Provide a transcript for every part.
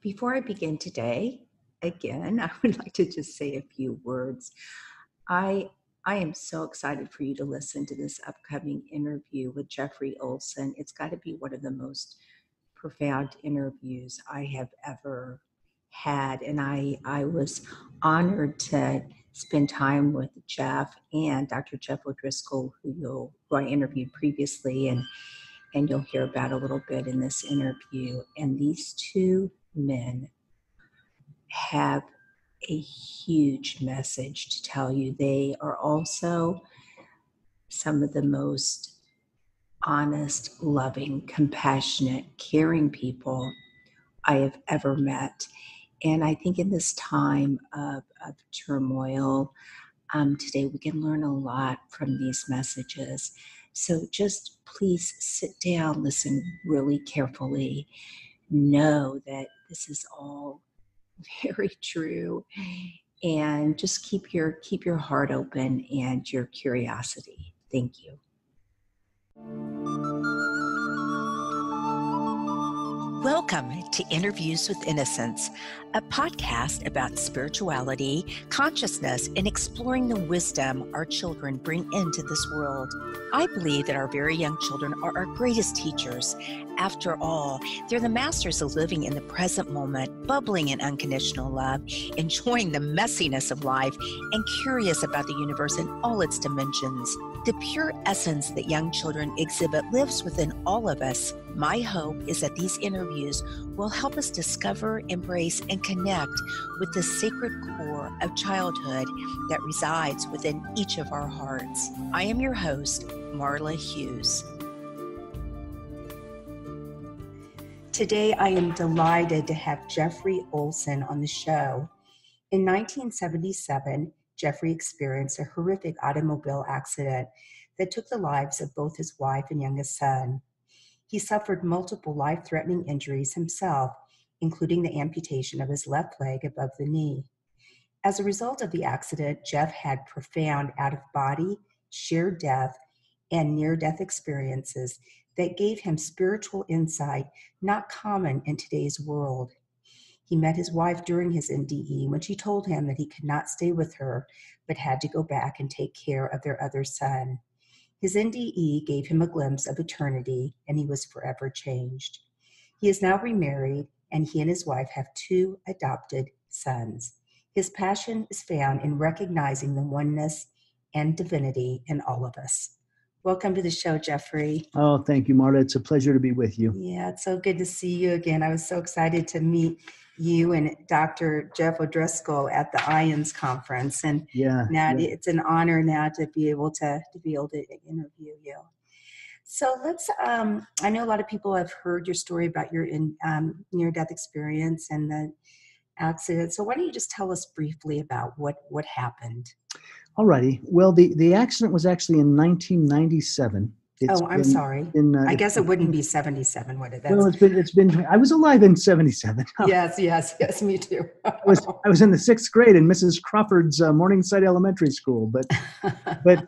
Before I begin today, again, I would like to just say a few words. I I am so excited for you to listen to this upcoming interview with Jeffery Olsen. It's got to be one of the most profound interviews I have ever had. And I was honored to spend time with Jeff and Dr. Jeff O'Driscoll, who I interviewed previously, and you'll hear about a little bit in this interview. And these two men have a huge message to tell you. They are also some of the most honest, loving, compassionate, caring people I have ever met. And I think in this time of turmoil today, we can learn a lot from these messages. So just please sit down, listen really carefully, know that this is all very true, and just keep your heart open and your curiosity. Thank you. Welcome to Interviews with Innocence, a podcast about spirituality, consciousness, and exploring the wisdom our children bring into this world. I believe that our very young children are our greatest teachers. After all, they're the masters of living in the present moment, bubbling in unconditional love, enjoying the messiness of life, and curious about the universe in all its dimensions. The pure essence that young children exhibit lives within all of us. My hope is that these interviews will help us discover, embrace, and connect with the sacred core of childhood that resides within each of our hearts. I am your host, Marla Hughes. Today, I am delighted to have Jeffery Olsen on the show. In 1977, Jeffery experienced a horrific automobile accident that took the lives of both his wife and youngest son. He suffered multiple life-threatening injuries himself, including the amputation of his left leg above the knee. As a result of the accident, Jeff had profound out-of-body, shared death, and near-death experiences that gave him spiritual insight not common in today's world. He met his wife during his NDE when she told him that he could not stay with her, but had to go back and take care of their other son. His NDE gave him a glimpse of eternity, and he was forever changed. He is now remarried, and he and his wife have 2 adopted sons. His passion is found in recognizing the oneness and divinity in all of us. Welcome to the show, Jeffery. Oh, thank you, Marta. It's a pleasure to be with you. Yeah, it's so good to see you again. I was so excited to meet you and Dr. Jeff O'Driscoll at the IONS conference, and it's an honor now to be able to interview you. So let's. I know a lot of people have heard your story about your near-death experience and the accident. So why don't you just tell us briefly about what happened? All righty. Well, the accident was actually in 1997. I'm sorry. I guess it wouldn't be 77, would it? Well, it's been. I was alive in 77. Yes, me too. I was in the 6th grade in Mrs. Crawford's Morningside Elementary School, but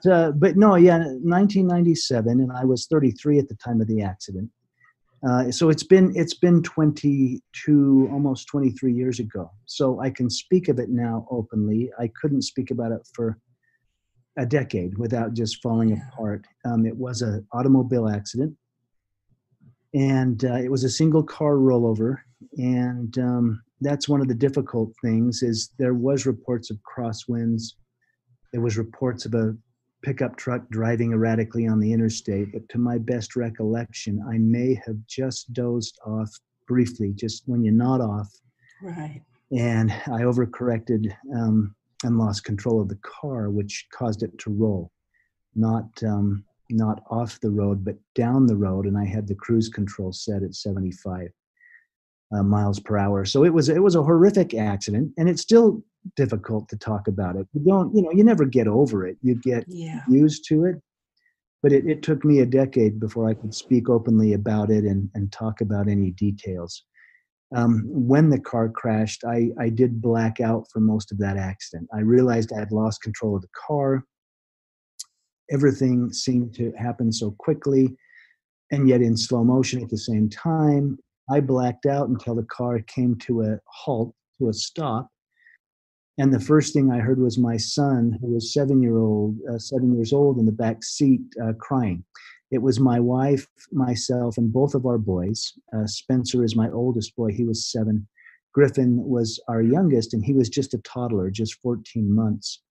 no, 1997, and I was 33 at the time of the accident. So it's been 22, almost 23 years ago. So I can speak of it now openly. I couldn't speak about it for a decade without just falling apart. It was an automobile accident, and it was a single car rollover. And that's one of the difficult things is there was reports of crosswinds. There was reports of a pickup truck driving erratically on the interstate. But to my best recollection, I may have just dozed off briefly, just when you nod off. Right. And I overcorrected and lost control of the car, which caused it to roll, not off the road, but down the road. And I had the cruise control set at 75 miles per hour. So it was a horrific accident, and it's still difficult to talk about it. You never get over it. You get used to it. But it took me a decade before I could speak openly about it and talk about any details. When the car crashed, I did black out for most of that accident. I realized I had lost control of the car. Everything seemed to happen so quickly, and yet in slow motion at the same time. I blacked out until the car came to a halt, to a stop. And the first thing I heard was my son, who was 7 years old, in the back seat crying. It was my wife, myself, and both of our boys. Spencer is my oldest boy. He was 7. Griffin was our youngest, and he was just a toddler, just 14 months.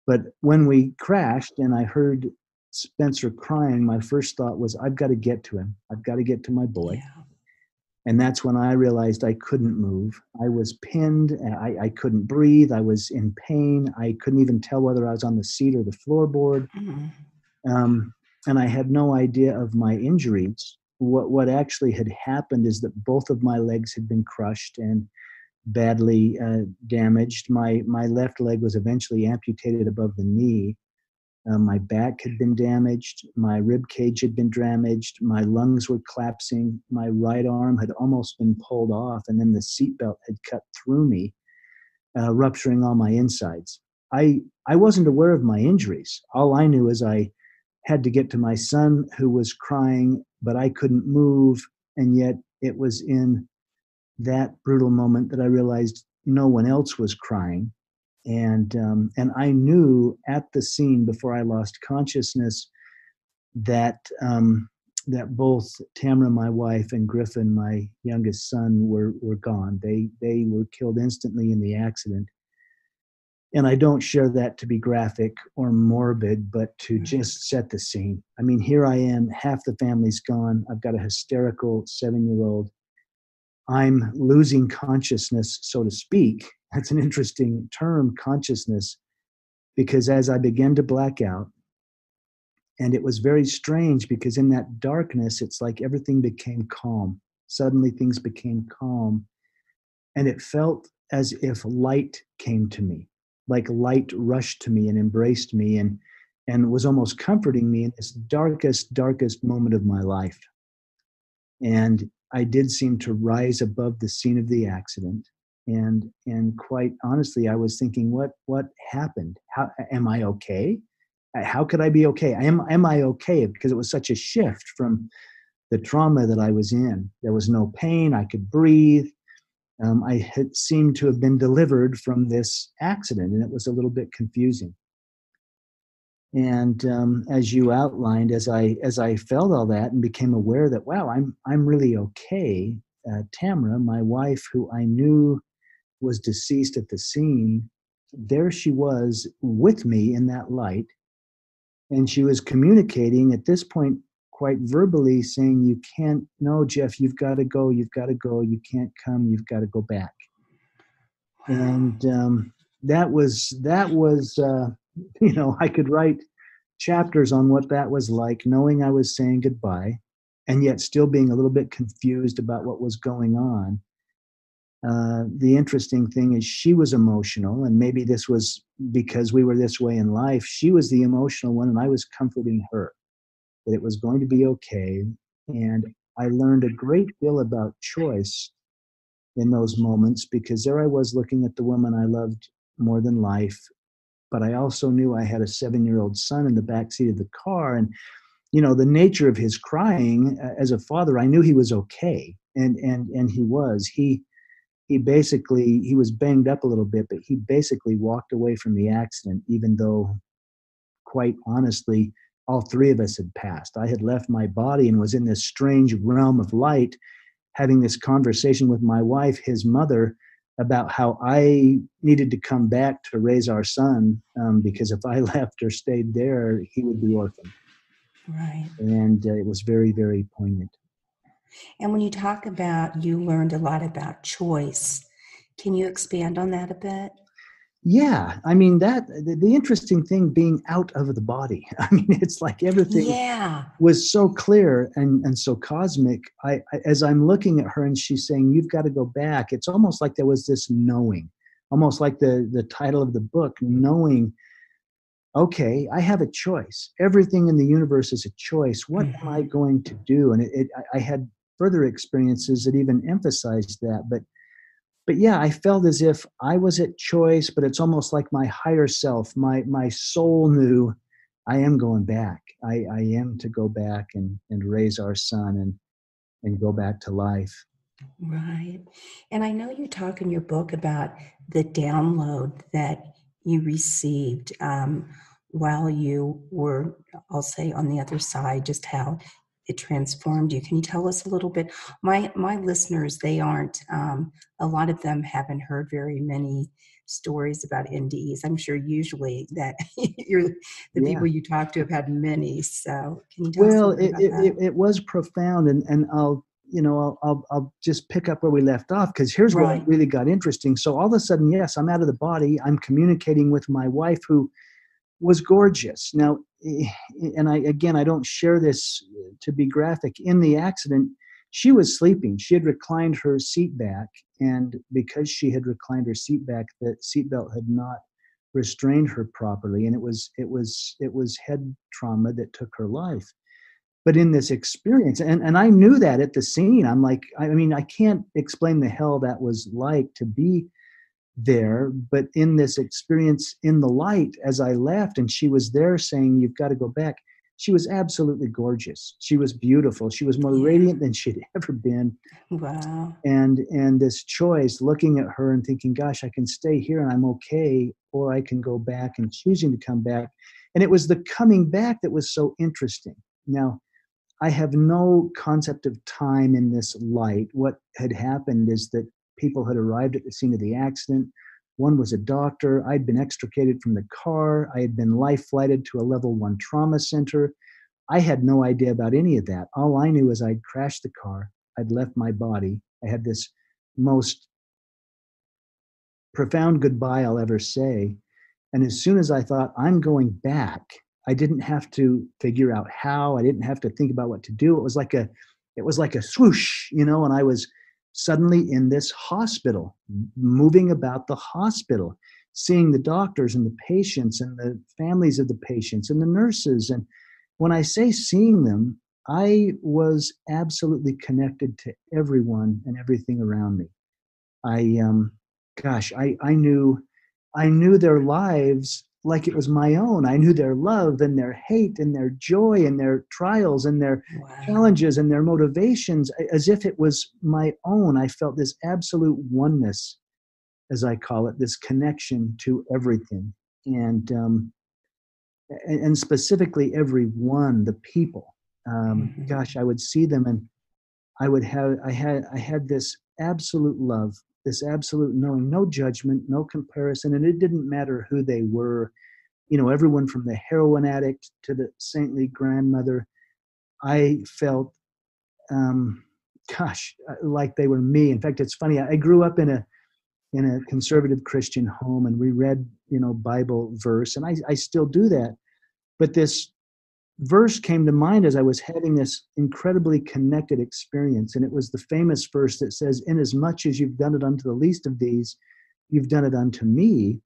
But when we crashed and I heard Spencer crying, my first thought was, I've got to get to him. I've got to get to my boy. Yeah. And that's when I realized I couldn't move. I was pinned. I couldn't breathe. I was in pain. I couldn't even tell whether I was on the seat or the floorboard. Mm. And I had no idea of my injuries. What actually had happened is that both of my legs had been crushed and badly damaged. My left leg was eventually amputated above the knee. My back had been damaged. My rib cage had been damaged. My lungs were collapsing. My right arm had almost been pulled off, and then the seatbelt had cut through me, rupturing all my insides. I wasn't aware of my injuries. All I knew is I had to get to my son, who was crying, but I couldn't move. And yet it was in that brutal moment that I realized no one else was crying. And I knew at the scene, before I lost consciousness, that that both Tamara, my wife, and Griffin, my youngest son, were gone. They were killed instantly in the accident. And I don't share that to be graphic or morbid, but to just set the scene. I mean, here I am, half the family's gone. I've got a hysterical 7-year-old. I'm losing consciousness, so to speak. That's an interesting term, consciousness, because as I began to black out, and it was very strange because in that darkness, it's like everything became calm. Suddenly things became calm. And it felt as if light came to me, like light rushed to me and embraced me and was almost comforting me in this darkest moment of my life. And I did seem to rise above the scene of the accident. And quite honestly, I was thinking, what happened? How am I okay? How could I be okay? Am I okay? Because it was such a shift from the trauma that I was in. There was no pain. I could breathe. I had seemed to have been delivered from this accident, and it was a little bit confusing. And as you outlined, as I felt all that and became aware that, wow, I'm really okay. Tamara, my wife, who I knew was deceased at the scene, there she was with me in that light, and she was communicating at this point quite verbally, saying, "You can't. No, Jeff, you've got to go. You've got to go. You can't come. You've got to go back." And that was I could write chapters on what that was like, knowing I was saying goodbye and yet still being a little bit confused about what was going on. The interesting thing is she was emotional, and maybe this was because we were this way in life. She was the emotional one, and I was comforting her that it was going to be okay. And I learned a great deal about choice in those moments, because there I was looking at the woman I loved more than life, but I also knew I had a 7-year-old son in the backseat of the car. And the nature of his crying, as a father, I knew he was okay, and he was. He basically, he was banged up a little bit, but he basically walked away from the accident, even though, quite honestly, all three of us had passed. I had left my body and was in this strange realm of light, having this conversation with my wife, his mother, about how I needed to come back to raise our son, because if I left or stayed there, he would be orphaned. Right. And it was very, very poignant. And when you talk about you learned a lot about choice, can you expand on that a bit? Yeah, I mean, that the interesting thing being out of the body. I mean, it's like everything was so clear and so cosmic. I as I'm looking at her and she's saying, "You've got to go back." It's almost like there was this knowing, almost like the title of the book, knowing. Okay, I have a choice. Everything in the universe is a choice. What am I going to do? And I had further experiences that even emphasized that, but yeah, I felt as if I was at choice, but it's almost like my higher self, my soul knew I am going back. I am to go back and raise our son and go back to life. Right. And I know you talk in your book about the download that you received while you were, I'll say, on the other side, just how it transformed you. Can you tell us a little bit? My listeners, they aren't, a lot of them haven't heard very many stories about NDEs. I'm sure usually that the Yeah. people you talk to have had many. So can you tell us a Well, little bit about that? it was profound, and I'll just pick up where we left off, because here's where it Right. really got interesting. So all of a sudden, yes, I'm out of the body. I'm communicating with my wife, who was gorgeous. Now, and I don't share this to be graphic. In the accident, she was sleeping. She had reclined her seat back, and because she had reclined her seat back, the seatbelt had not restrained her properly, and it was head trauma that took her life. But in this experience, and I knew that at the scene, I'm like, I mean, I can't explain the hell that was like to be there, but in this experience in the light, as I left and she was there saying, "You've got to go back," she was absolutely gorgeous. She was beautiful. She was more Yeah. radiant than she'd ever been. Wow. And this choice, looking at her and thinking, gosh, I can stay here and I'm okay, or I can go back, and choosing to come back. And it was the coming back that was so interesting. Now, I have no concept of time in this light. What had happened is that people had arrived at the scene of the accident. One was a doctor. I'd been extricated from the car. I had been life flighted to a level 1 trauma center. I had no idea about any of that. All I knew is I'd crashed the car. I'd left my body. I had this most profound goodbye I'll ever say. And as soon as I thought, I'm going back, I didn't have to figure out how. I didn't have to think about what to do. It was like a swoosh, and I was suddenly in this hospital, moving about the hospital, seeing the doctors and the patients and the families of the patients and the nurses. And when I say seeing them, I was absolutely connected to everyone and everything around me. I gosh, I knew their lives like it was my own. I knew their love and their hate and their joy and their trials and their Wow. challenges and their motivations, as if it was my own. I felt this absolute oneness, as I call it, this connection to everything, and specifically everyone, the people. Mhm. Gosh, I would see them, and I had this absolute love, this absolute knowing, no judgment, no comparison, and it didn't matter who they were. Everyone from the heroin addict to the saintly grandmother. I felt, um, like they were me. In fact, it's funny. I grew up in a conservative Christian home, and we read, Bible verse, and I still do that. But this verse came to mind as I was having this incredibly connected experience. And it was the famous verse that says, "Inasmuch as you've done it unto the least of these, you've done it unto me,"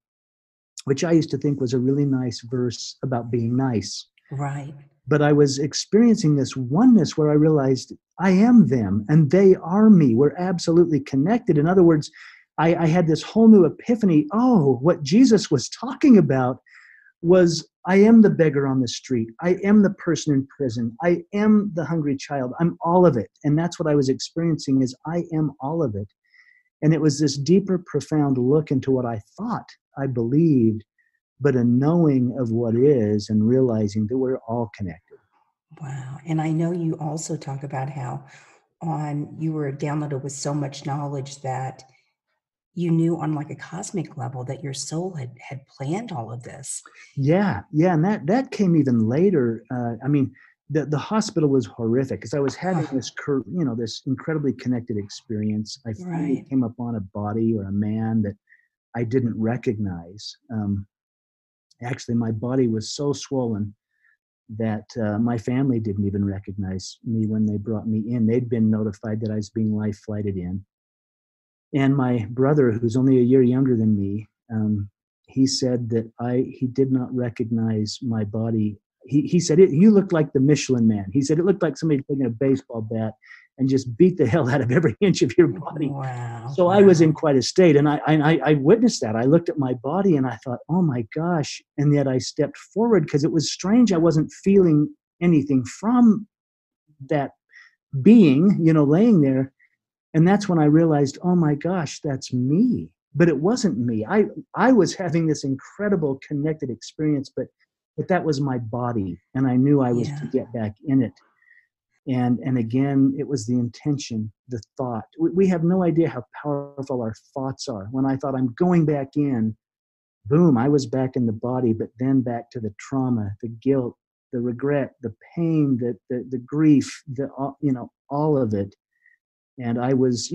which I used to think was a really nice verse about being nice. Right. But I was experiencing this oneness where I realized I am them and they are me. We're absolutely connected. In other words, I had this whole new epiphany. Oh, what Jesus was talking about was, I am the beggar on the street. I am the person in prison. I am the hungry child. I'm all of it. And that's what I was experiencing, is I am all of it. And it was this deeper, profound look into what I thought I believed, but a knowing of what is, and realizing that we're all connected. Wow. And I know you also talk about how you were downloaded with so much knowledge that you knew on like a cosmic level that your soul had planned all of this. Yeah, yeah, and that came even later. I mean, the hospital was horrific because I was having Oh, this incredibly connected experience. I finally right. came upon a body or a man that I didn't recognize. Actually, my body was so swollen that my family didn't even recognize me when they brought me in. They'd been notified that I was being life flighted in. And my brother, who's only a year younger than me, he said that he did not recognize my body. He said, "You looked like the Michelin Man." He said, "It looked like somebody taking a baseball bat and just beat the hell out of every inch of your body." Wow. So I was in Wow. quite a state, and I witnessed that. I looked at my body and I thought, "Oh my gosh!" And yet I stepped forward because it was strange. I wasn't feeling anything from that being, laying there. And that's when I realized, oh my gosh, that's me. But it wasn't me. I was having this incredible connected experience, but that was my body, and I knew I was to Yeah. get back in it. And again, it was the intention, the thought. We have no idea how powerful our thoughts are. When I thought I'm going back in, boom, I was back in the body, but then back to the trauma, the guilt, the regret, the pain, the grief, all of it. And I was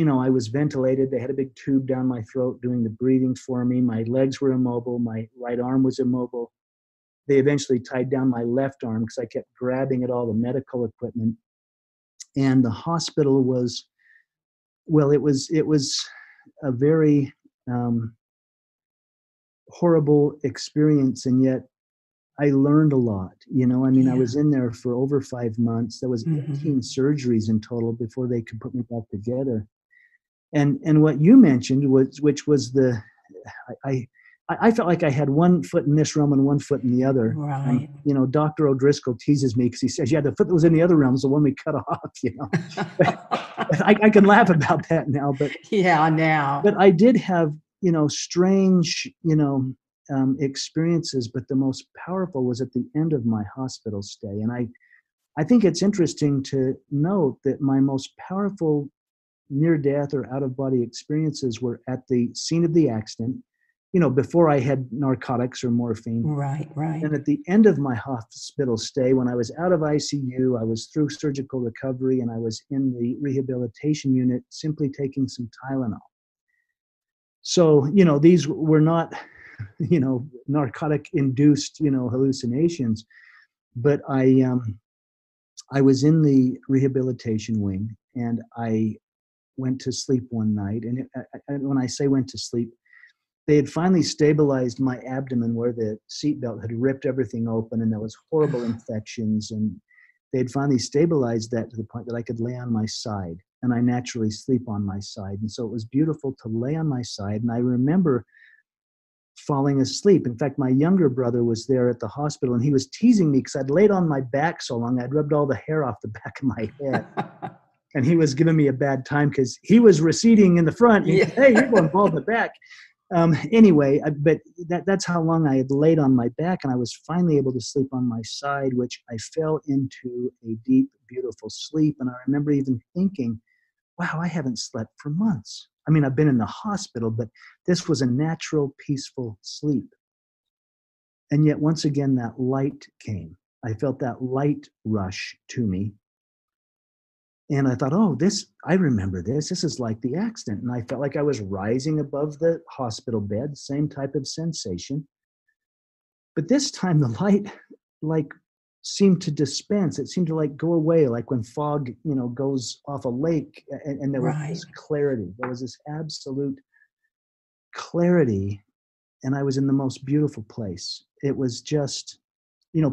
ventilated. They had a big tube down my throat doing the breathing for me. My legs were immobile. My right arm was immobile. They eventually tied down my left arm because I kept grabbing at all the medical equipment. And the hospital was, well, it was a very horrible experience, and yet I learned a lot. I Yeah. was in there for over 5 months. There was Mm-hmm. 18 surgeries in total before they could put me back together. And what you mentioned was, which was I I felt like I had one foot in this realm and one foot in the other. Right. Dr. O'Driscoll teases me because he says, yeah, the foot that was in the other realm is the one we cut off. I can laugh about that now, Yeah, now. but I did have, strange, experiences, but the most powerful was at the end of my hospital stay. And I think it's interesting to note that my most powerful near death or out of body experiences were at the scene of the accident, before I had narcotics or morphine. Right, right. And at the end of my hospital stay, when I was out of ICU, I was through surgical recovery and I was in the rehabilitation unit simply taking some Tylenol. So, these were not, narcotic induced, hallucinations, but I was in the rehabilitation wing and I went to sleep one night. And when I say went to sleep, they had finally stabilized my abdomen where the seatbelt had ripped everything open and there was horrible infections. And they had finally stabilized that to the point that I could lay on my side. And I naturally sleep on my side. And so it was beautiful to lay on my side. And I remember falling asleep. In fact, my younger brother was there at the hospital and he was teasing me because I'd laid on my back so long. I'd rubbed all the hair off the back of my head. And he was giving me a bad time because he was receding in the front. And he said, hey, you're going bald in the back. Anyway, but that's how long I had laid on my back, and I was finally able to sleep on my side, which I fell into a deep, beautiful sleep. And I remember even thinking, wow, I haven't slept for months. I mean, I've been in the hospital, but this was a natural, peaceful sleep. And yet, once again, that light came. I felt that light rush to me. And I thought, oh, I remember this. This is like the accident. And I felt like I was rising above the hospital bed, same type of sensation. But this time the light seemed to dispense. It seemed to go away, like when fog, goes off a lake and there was Right. this clarity. There was this absolute clarity. And I was in the most beautiful place. It was just,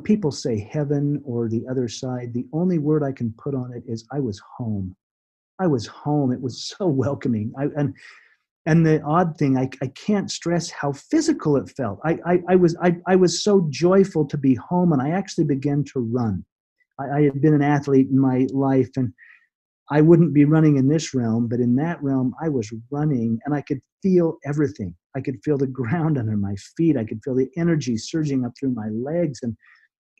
people say heaven or the other side. The only word I can put on it is I was home. I was home. It was so welcoming. And the odd thing, I can't stress how physical it felt. I was so joyful to be home, and I actually began to run. I had been an athlete in my life, and I wouldn't be running in this realm, but in that realm, I was running, and I could feel everything. I could feel the ground under my feet. I could feel the energy surging up through my legs, and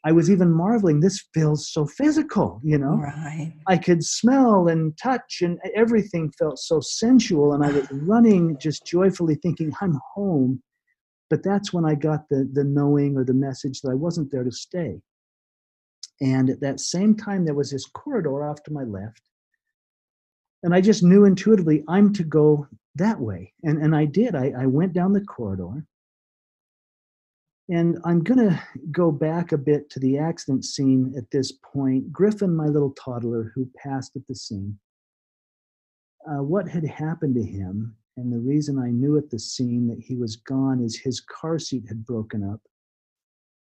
I was even marveling, this feels so physical, Right. I could smell and touch, and everything felt so sensual. And I was running just joyfully thinking, I'm home. But that's when I got the knowing or the message that I wasn't there to stay. And at that same time, there was this corridor off to my left. And I just knew intuitively, I'm to go that way. And I did. I went down the corridor. And I'm going to go back a bit to the accident scene at this point. Griffin, my little toddler who passed at the scene, what had happened to him, and the reason I knew at the scene that he was gone is his car seat had broken up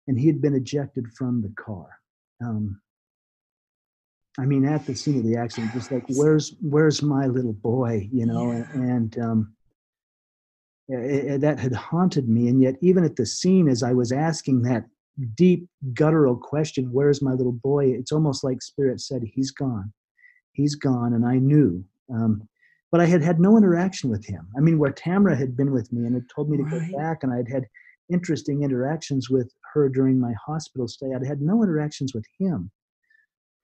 and he had been ejected from the car. At the scene of the accident, just like, where's my little boy, Yeah. and that had haunted me. And yet even at the scene, as I was asking that deep guttural question, where's my little boy, it's almost like Spirit said, he's gone. And I knew, but I had had no interaction with him. I mean, where Tamara had been with me and had told me to go Right. back, and I'd had interesting interactions with her during my hospital stay, I'd had no interactions with him.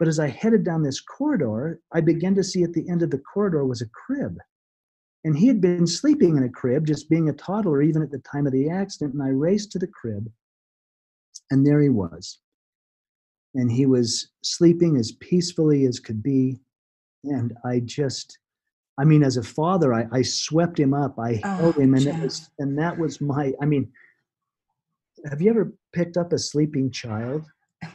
But as I headed down this corridor, I began to see at the end of the corridor was a crib. And he had been sleeping in a crib, just being a toddler, even at the time of the accident. And I raced to the crib, and there he was. And he was sleeping as peacefully as could be. And I mean, as a father, I swept him up, I held Oh, him, Jeff, and that was I mean, have you ever picked up a sleeping child?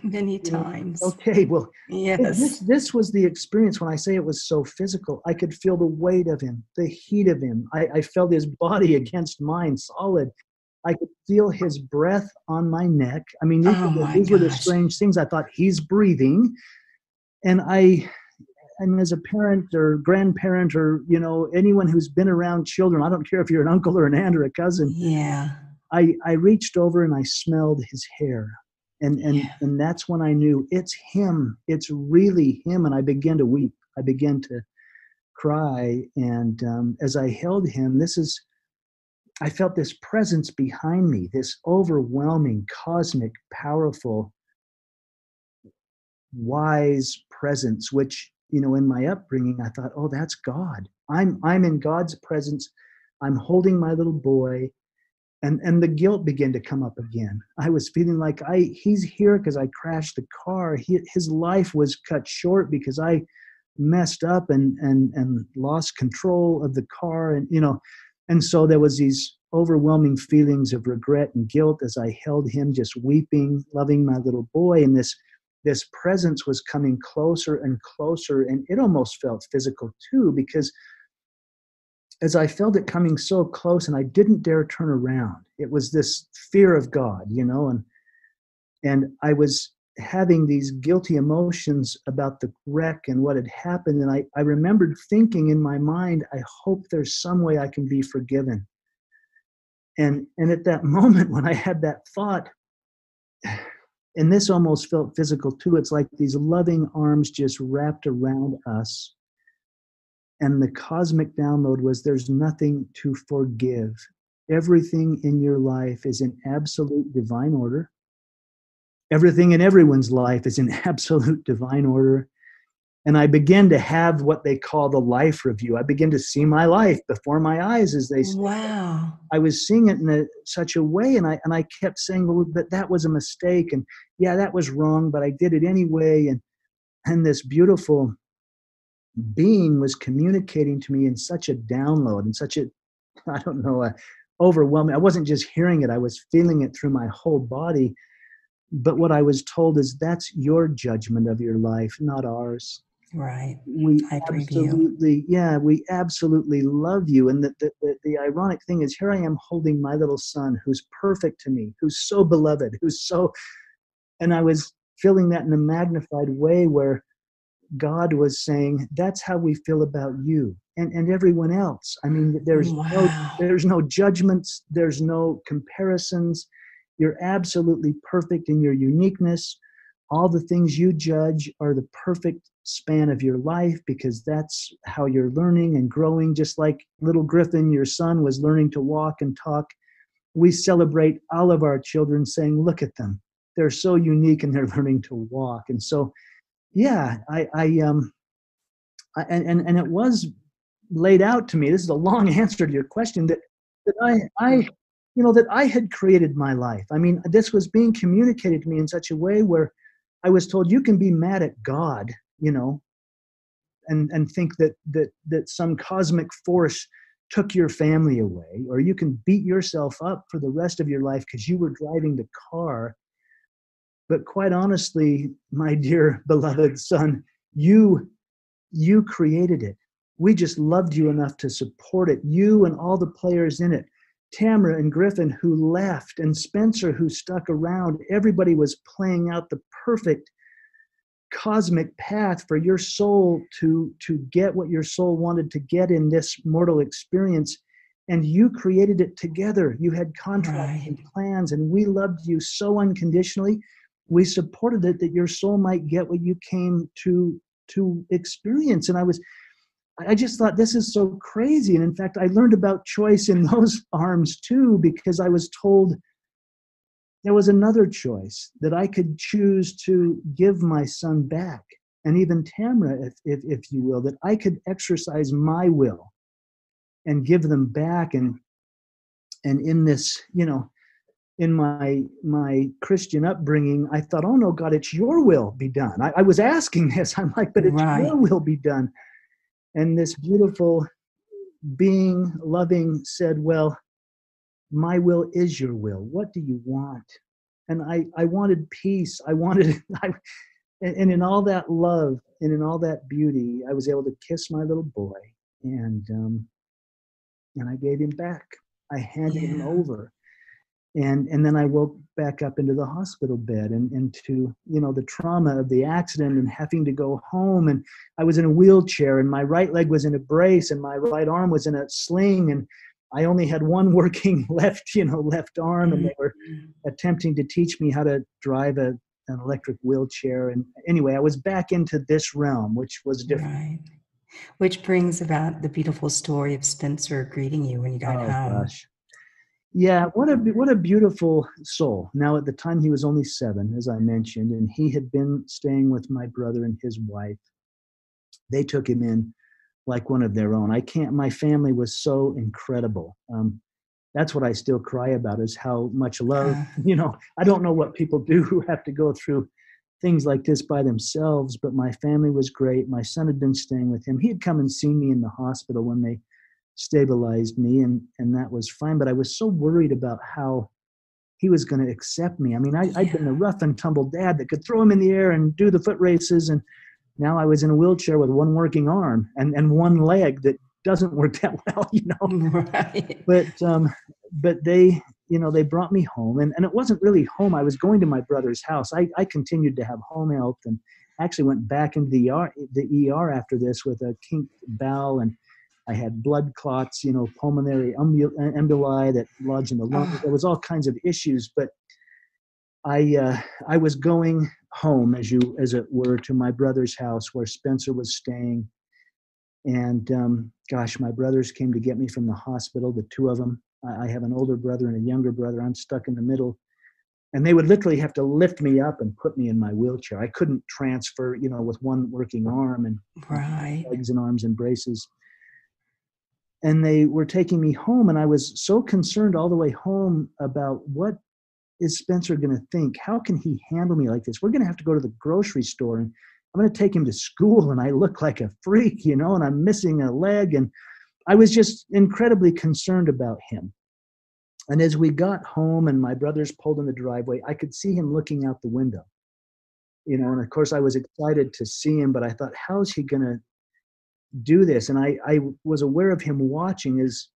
many You know, times. okay, well, Yes. this was the experience. When I say it was so physical, I could feel the weight of him, the heat of him. I felt his body against mine, solid. I could feel his breath on my neck. I mean, Oh my these were the gosh. strange things. I thought, he's breathing. And as a parent or grandparent, or, you know, anyone who's been around children, I don't care if you're an uncle or an aunt or a cousin, Yeah. I reached over and I smelled his hair. Yeah. And that's when I knew it's him. It's really him. And I began to weep. I began to cry. And as I held him, I felt this presence behind me, this overwhelming, cosmic, powerful, wise presence, which, you know, in my upbringing, I thought, oh, that's God. I'm in God's presence. I'm holding my little boy. And the guilt began to come up again. I was feeling like he's here because I crashed the car. His life was cut short because I messed up and lost control of the car. And, you know, and so there was these overwhelming feelings of regret and guilt as I held him, just weeping, loving my little boy. And this presence was coming closer and closer. And it almost felt physical too, because as I felt it coming so close and I didn't dare turn around, it was this fear of God, you know, and I was having these guilty emotions about the wreck and what had happened. And I remembered thinking in my mind, I hope there's some way I can be forgiven. And at that moment when I had that thought, and this almost felt physical too, it's like these loving arms just wrapped around us. And the cosmic download was, there's nothing to forgive. Everything in your life is in absolute divine order. Everything in everyone's life is in absolute divine order. And I began to have what they call the life review. I began to see my life before my eyes, as they say. Wow. I was seeing it in such a way, and I kept saying, well, but that was a mistake, and yeah, that was wrong, but I did it anyway. And this beautiful being was communicating to me in such a download, and such a, I don't know, overwhelming. I wasn't just hearing it, I was feeling it through my whole body. But what I was told is, that's your judgment of your life, not ours. Right. We I agree with you. we absolutely love you. And the ironic thing is, here I am holding my little son, who's perfect to me, who's so beloved, and I was feeling that in a magnified way, where God was saying, that's how we feel about you and everyone else. I mean, Wow. there's no judgments, there's no comparisons. You're absolutely perfect in your uniqueness. All the things you judge are the perfect span of your life, because that's how you're learning and growing. Just like little Griffin, your son, was learning to walk and talk. We celebrate all of our children, saying, look at them. They're so unique and they're learning to walk. And so, yeah, and it was laid out to me. This is a long answer to your question, that I you know, that I had created my life. I mean, this was being communicated to me in such a way where I was told, you can be mad at God, you know, and think that some cosmic force took your family away, or you can beat yourself up for the rest of your life because you were driving the car. But quite honestly, my dear beloved son, you created it. We just loved you enough to support it. You and all the players in it. Tamara and Griffin, who left, and Spencer, who stuck around. Everybody was playing out the perfect cosmic path for your soul to get what your soul wanted to get in this mortal experience. And you created it together. You had contracts Right. and plans, and we loved you so unconditionally. We supported it, that your soul might get what you came to experience. And I just thought, this is so crazy. And in fact, I learned about choice in those arms too, because I was told there was another choice, that I could choose to give my son back. And even Tamara, if you will, that I could exercise my will and give them back. And in this, in my Christian upbringing, I thought, oh no, God, it's your will be done. I was asking this. I'm like, but it's your Right. will be done. And this beautiful being, loving, said, well, my will is your will. What do you want? And I wanted peace. And in all that love and in all that beauty, I was able to kiss my little boy, and I gave him back. I handed him Yeah. over. And then I woke back up into the hospital bed and into, the trauma of the accident and having to go home. And I was in a wheelchair, and my right leg was in a brace, and my right arm was in a sling. And I only had one working left arm. And they were attempting to teach me how to drive an electric wheelchair. And anyway, I was back into this realm, which was different. Right. Which brings about the beautiful story of Spencer greeting you when you got Oh home. gosh. Yeah, what a beautiful soul. Now, at the time, he was only 7, as I mentioned, and he had been staying with my brother and his wife. They took him in like one of their own. My family was so incredible. That's what I still cry about, is how much love, I don't know what people do who have to go through things like this by themselves, but my family was great. My son had been staying with him. He had come and seen me in the hospital when they stabilized me, and that was fine. But I was so worried about how he was going to accept me. I mean, I'd been a rough and tumble dad that could throw him in the air and do the foot races, and now I was in a wheelchair with one working arm and one leg that doesn't work that well, Right. But they, they brought me home, and it wasn't really home. I was going to my brother's house. I continued to have home health, and actually went back into the ER after this with a kinked bowel, and I had blood clots, pulmonary emboli that lodged in the lungs. There was all kinds of issues, but I was going home, as it were, to my brother's house where Spencer was staying. And gosh, my brothers came to get me from the hospital, the two of them. I have an older brother and a younger brother. I'm stuck in the middle. And they would literally have to lift me up and put me in my wheelchair. I couldn't transfer, with one working arm and Right. legs and arms and braces. And they were taking me home, and I was so concerned all the way home about, what is Spencer going to think? How can he handle me like this? We're going to have to go to the grocery store, and I'm going to take him to school, and I look like a freak, and I'm missing a leg. And I was just incredibly concerned about him. And as we got home and my brothers pulled in the driveway, I could see him looking out the window, and of course I was excited to see him, but I thought, how is he going to do this? And I was aware of him watching as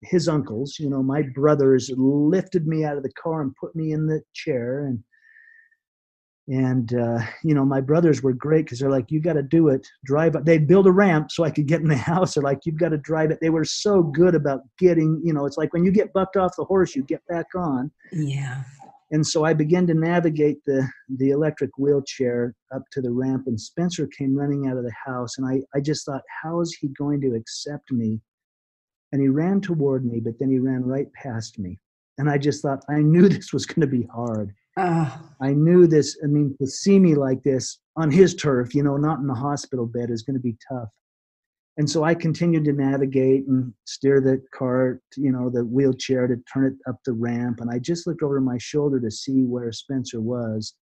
his uncles, my brothers, lifted me out of the car and put me in the chair. And my brothers were great, because they're like, you got to do it, drive up. They'd build a ramp so I could get in the house. They're like, you've got to drive it. They were so good about getting, it's like when you get bucked off the horse, you get back on. Yeah. And so I began to navigate the electric wheelchair up to the ramp, and Spencer came running out of the house. And I just thought, how is he going to accept me? And he ran toward me, but then he ran right past me. And I just thought, I knew this was going to be hard. I knew this, to see me like this on his turf, not in the hospital bed, is going to be tough. And so I continued to navigate and steer the cart, the wheelchair, to turn it up the ramp. And I just looked over my shoulder to see where Spencer was.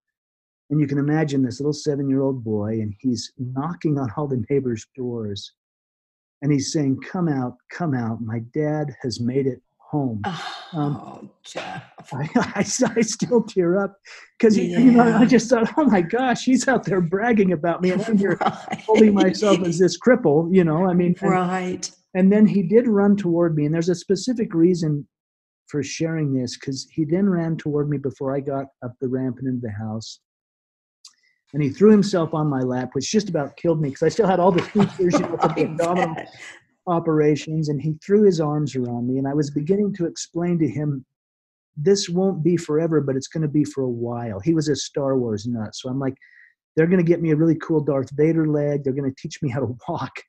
And you can imagine this little 7-year-old boy, and he's knocking on all the neighbors' doors. And he's saying, come out, my dad has made it home. Jeff. I still tear up, because I just thought, oh my gosh, he's out there bragging about me, and I'm here holding myself as this cripple, Right. And then he did run toward me, and there's a specific reason for sharing this, because he then ran toward me before I got up the ramp and into the house. And he threw himself on my lap, which just about killed me, because I still had all the features, from the abdominal operations. And he threw his arms around me, and I was beginning to explain to him, this won't be forever, but it's going to be for a while. He was a Star Wars nut. So I'm like, they're going to get me a really cool Darth Vader leg. They're going to teach me how to walk.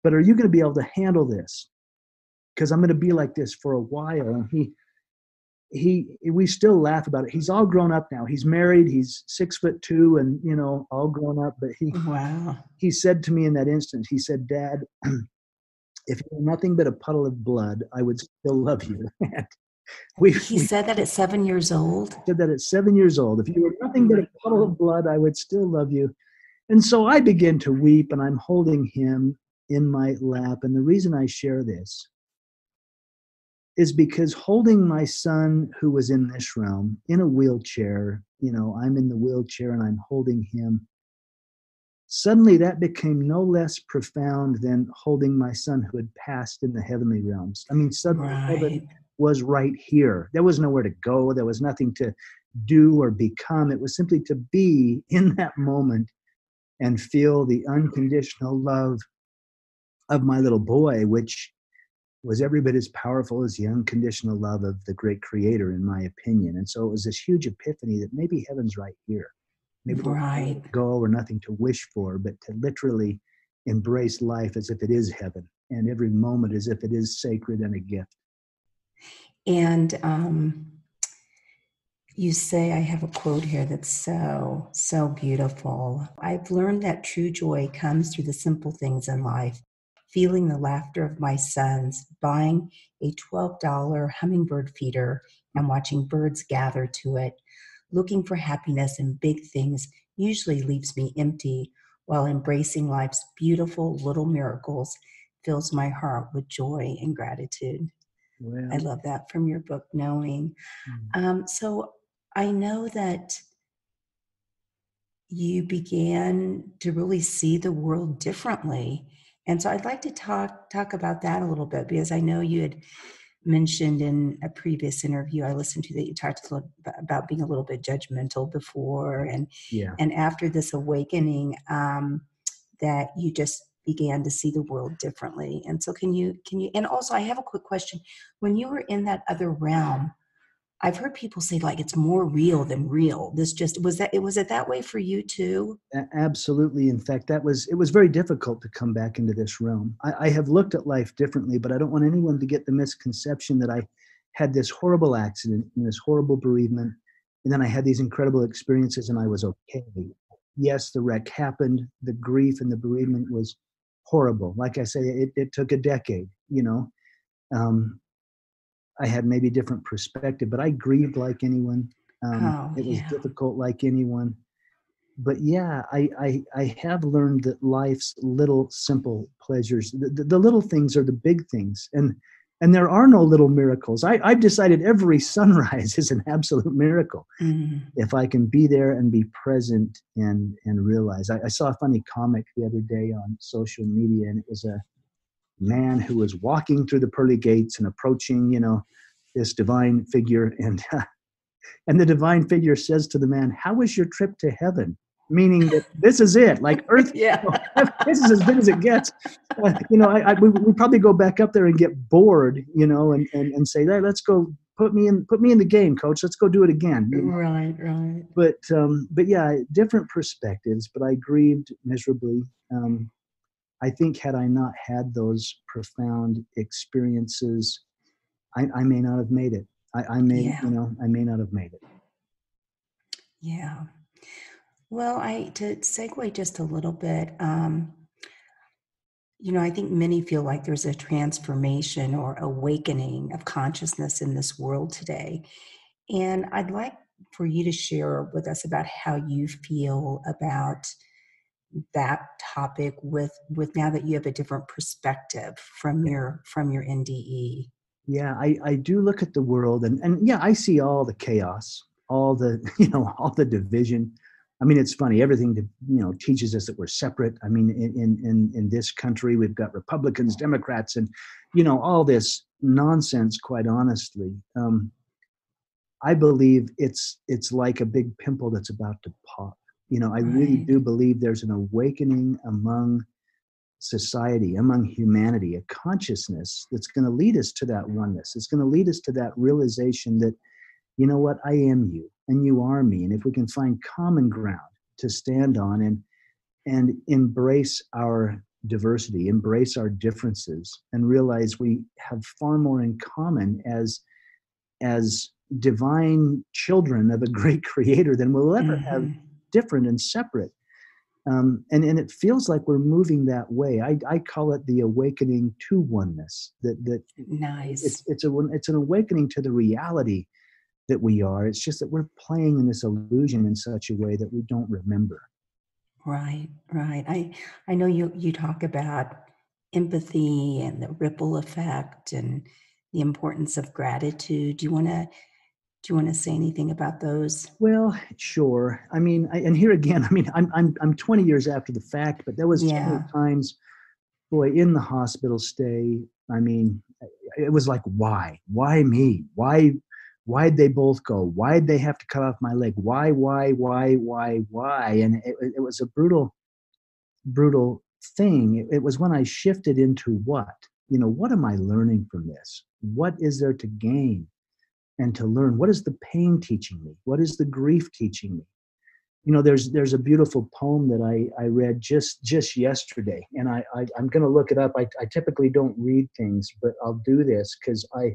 but are you going to be able to handle this? Because I'm going to be like this for a while. And we still laugh about it. He's all grown up now. He's married. He's 6'2" and, you know, all grown up. But Wow. he said to me in that instance, he said, "Dad, if you were nothing but a puddle of blood, I would still love you." He said that at 7 years old? Said that at 7 years old. If you were nothing but a puddle of blood, I would still love you. And so I begin to weep, and I'm holding him in my lap. And the reason I share this is because holding my son, who was in this realm, in a wheelchair, you know, I'm in the wheelchair and I'm holding him. Suddenly that became no less profound than holding my son who had passed in the heavenly realms. I mean, suddenly heaven was right here. There was nowhere to go. There was nothing to do or become. It was simply to be in that moment and feel the unconditional love of my little boy, which was every bit as powerful as the unconditional love of the great creator, in my opinion. And so it was this huge epiphany that maybe heaven's right here. Maybe there's nowhere to go or nothing to wish for, but to literally embrace life as if it is heaven, and every moment as if it is sacred and a gift. And you say, I have a quote here that's so beautiful. I've learned that true joy comes through the simple things in life. Feeling the laughter of my sons, buying a $12 hummingbird feeder and watching birds gather to it. Looking for happiness in big things usually leaves me empty, while embracing life's beautiful little miracles fills my heart with joy and gratitude. Well, I love that from your book, Knowing. So I know that you began to really see the world differently. And so I'd like to talk about that a little bit, because I know you had mentioned in a previous interview I listened to that you talked a little about being a little bit judgmental before, and after this awakening, that you just began to see the world differently. And so can you, and also I have a quick question. When you were in that other realm, I've heard people say like it's more real than real. Was it that way for you too? Absolutely. In fact, it was very difficult to come back into this realm. I have looked at life differently, but I don't want anyone to get the misconception that I had this horrible accident and this horrible bereavement, and then I had these incredible experiences and I was okay. Yes, the wreck happened. The grief and the bereavement was horrible. Like I say, it took a decade, you know. I had maybe different perspective, but I grieved like anyone. It was difficult like anyone. But yeah, I have learned that life's little simple pleasures, the little things are the big things. And there are no little miracles. I've decided every sunrise is an absolute miracle. Mm-hmm. If I can be there and be present and realize. I saw a funny comic the other day on social media, and it was a man who was walking through the pearly gates and approaching, you know, this divine figure. And the divine figure says to the man, "How was your trip to heaven?" Meaning that this is it, like Earth, yeah. You know, this is as good as it gets. You know, we probably go back up there and get bored, you know, and say, "Hey, let's go, put me in the game, coach. Let's go do it again." You know? Right. But yeah, different perspectives. But I grieved miserably. I think had I not had those profound experiences, I may not have made it. I may not have made it. Yeah. Well, to segue just a little bit, you know, I think many feel like there's a transformation or awakening of consciousness in this world today. And I'd like for you to share with us about how you feel about that topic with now that you have a different perspective from your NDE. Yeah, I do look at the world and yeah, I see all the chaos, all the, you know, all the division. I mean, it's funny, everything that, you know, teaches us that we're separate. I mean, in this country, we've got Republicans, Democrats, and, you know, all this nonsense, quite honestly. I believe it's like a big pimple that's about to pop. You know, I really do believe there's an awakening among society, among humanity, a consciousness that's going to lead us to that oneness. It's going to lead us to that realization that, you know what, I am you and you are me. And if we can find common ground to stand on and embrace our diversity, embrace our differences, and realize we have far more in common as divine children of a great creator than we'll ever have Mm-hmm. different and separate. And it feels like we're moving that way. I call it the awakening to oneness. That Nice. it's an awakening to the reality that we are. It's just that we're playing in this illusion in such a way that we don't remember. Right, right. I know you talk about empathy and the ripple effect and the importance of gratitude. Do you want to say anything about those? Well, sure. I mean, and here again, I mean, I'm 20 years after the fact, but there was so many Yeah. times, boy, in the hospital stay. I mean, it was like, why me? Why'd they both go? Why'd they have to cut off my leg? Why? And it was a brutal thing. It was when I shifted into what am I learning from this? What is there to gain and to learn? What is the pain teaching me? What is the grief teaching me? There's a beautiful poem that I read just yesterday, and I'm going to look it up. I typically don't read things, but I'll do this because I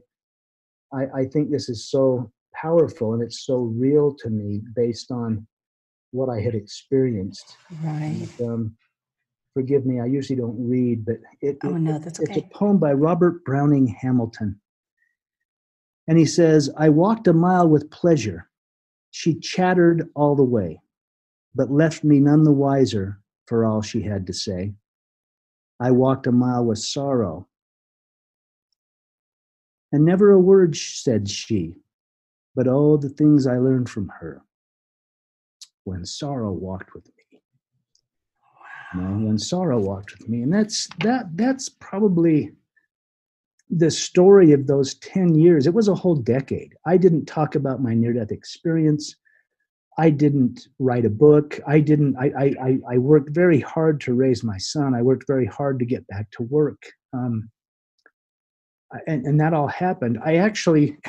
think this is so powerful and it's so real to me based on what I had experienced. Right. And, forgive me, I usually don't read, but Oh no, that's it's a okay. poem by Robert Browning Hamilton. And he says, "I walked a mile with pleasure. She chattered all the way, but left me none the wiser for all she had to say. I walked a mile with sorrow, and never a word said she, but oh, the things I learned from her when sorrow walked with me." When sorrow walked with me. And that's probably the story of those 10 years. It was a whole decade. I didn't talk about my near-death experience. I didn't write a book. I worked very hard to raise my son. I worked very hard to get back to work. And that all happened. I actually,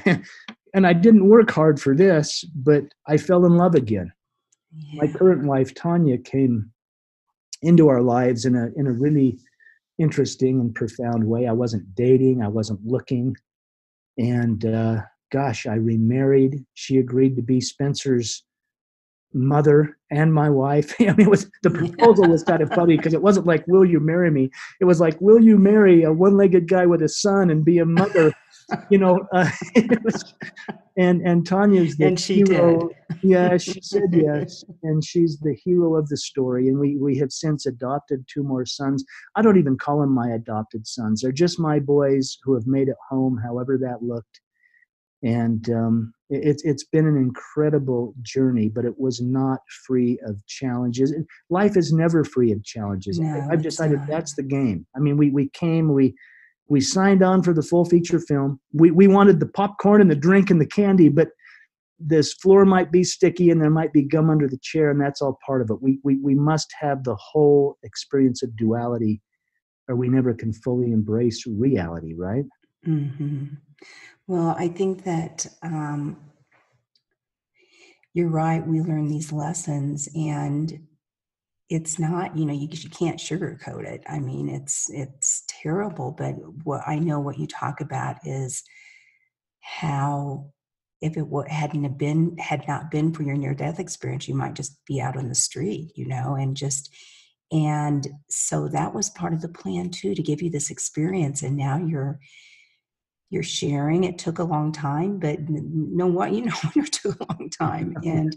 and I didn't work hard for this, but I fell in love again. My Yeah. current wife, Tanya, came into our lives in a really interesting and profound way. I wasn't dating. I wasn't looking. And gosh, I remarried. She agreed to be Spencer's mother and my wife. I mean, the proposal was kind of funny because it wasn't like, "Will you marry me?" It was like, "Will you marry a one-legged guy with a son and be a mother?" It was, and Tanya's the And she did. hero. Yeah, she said yes, and she's the hero of the story. And we have since adopted 2 more sons. I don't even call them my adopted sons. They're just my boys who have made it home, however that looked. And it's been an incredible journey, but it was not free of challenges. And life is never free of challenges. No, I've it's decided not. that's the game. I mean, we signed on for the full feature film. We wanted the popcorn and the drink and the candy, but this floor might be sticky and there might be gum under the chair, and that's all part of it. We must have the whole experience of duality, or we never can fully embrace reality, right? Mm-hmm. Well, I think that you're right. We learn these lessons, and it's not, you can't sugarcoat it. I mean, it's terrible. But what you talk about is how if it had not been for your near-death experience, you might just be out on the street, and so that was part of the plan too, to give you this experience. And now you're sharing. It took a long time, but it took a long time, and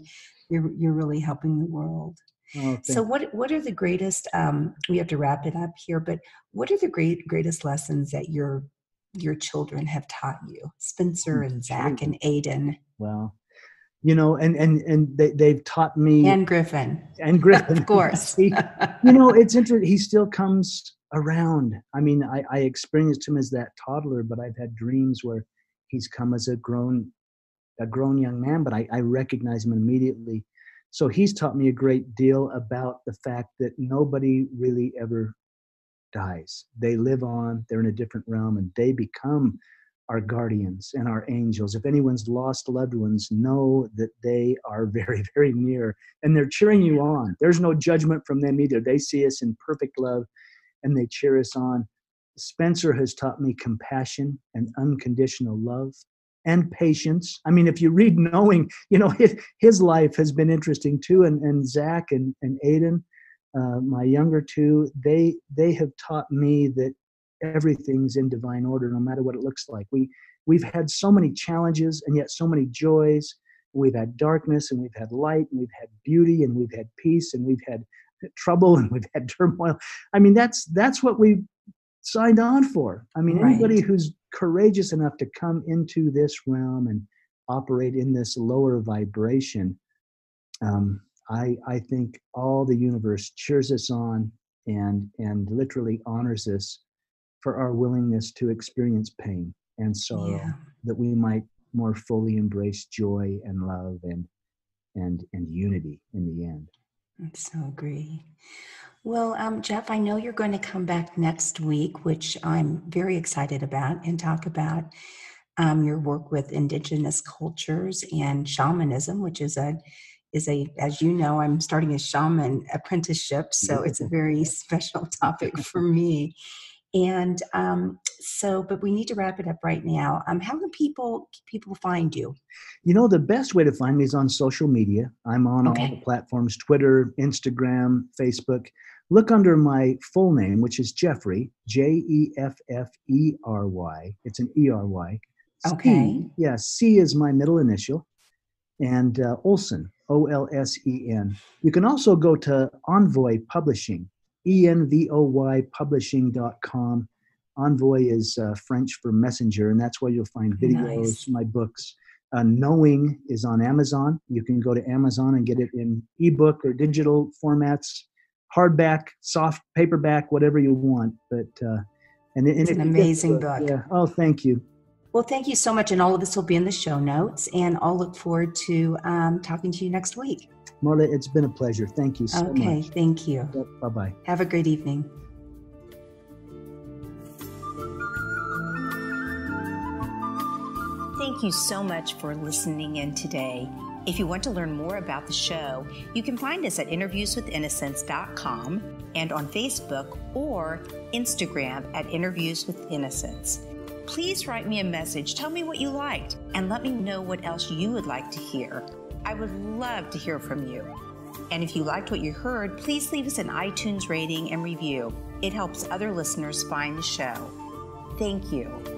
you're really helping the world. Oh, So what are the greatest, we have to wrap it up here, but what are the greatest lessons that your children have taught you, Spencer and Zach and Aiden? Well, and they've taught me, And Griffin. and Griffin, Of course. it's interesting. He still comes around. I mean, I experienced him as that toddler, but I've had dreams where he's come as a grown young man, but I recognize him immediately. So he's taught me a great deal about the fact that nobody really ever dies. They live on, they're in a different realm, and they become our guardians and our angels. If anyone's lost loved ones, know that they are very, very near, and they're cheering you on. There's no judgment from them either. They see us in perfect love, and they cheer us on. Spencer has taught me compassion and unconditional love and patience. I mean, if you read Knowing, his life has been interesting too. And Zach and Aiden, my younger two, they have taught me that everything's in divine order, no matter what it looks like. We've had so many challenges and yet so many joys. We've had darkness and we've had light, and we've had beauty and we've had peace, and we've had trouble and we've had turmoil. I mean, that's what we signed on for. I mean, Right. Anybody who's courageous enough to come into this realm and operate in this lower vibration, I think all the universe cheers us on and literally honors us for our willingness to experience pain and sorrow, Yeah. that we might more fully embrace joy and love and unity in the end. I so agree. Well, Jeff, I know you're going to come back next week, which I'm very excited about, and talk about your work with indigenous cultures and shamanism, which is a, as you know, I'm starting a shaman apprenticeship, so it's a very special topic for me. And but we need to wrap it up right now. How can people find you? The best way to find me is on social media. I'm on all the platforms: Twitter, Instagram, Facebook. Look under my full name, which is Jeffrey, Jeffery. It's an ERY. Okay. C is my middle initial, and Olsen, Olsen. You can also go to Envoy Publishing, envoy publishing.com. Envoy is French for messenger, and that's where you'll find videos, my books. Knowing is on Amazon. You can go to Amazon and get it in ebook or digital formats, hardback, soft paperback, whatever you want. But it's an amazing book. Yeah. Oh, thank you. Well, thank you so much. And all of this will be in the show notes. And I'll look forward to talking to you next week. Marla, it's been a pleasure. Thank you so much. Okay, thank you. Yep, bye-bye. Have a great evening. Thank you so much for listening in today. If you want to learn more about the show, you can find us at interviewswithinnocence.com and on Facebook or Instagram at Interviews with Innocence. Please write me a message, tell me what you liked, and let me know what else you would like to hear. I would love to hear from you. And if you liked what you heard, please leave us an iTunes rating and review. It helps other listeners find the show. Thank you.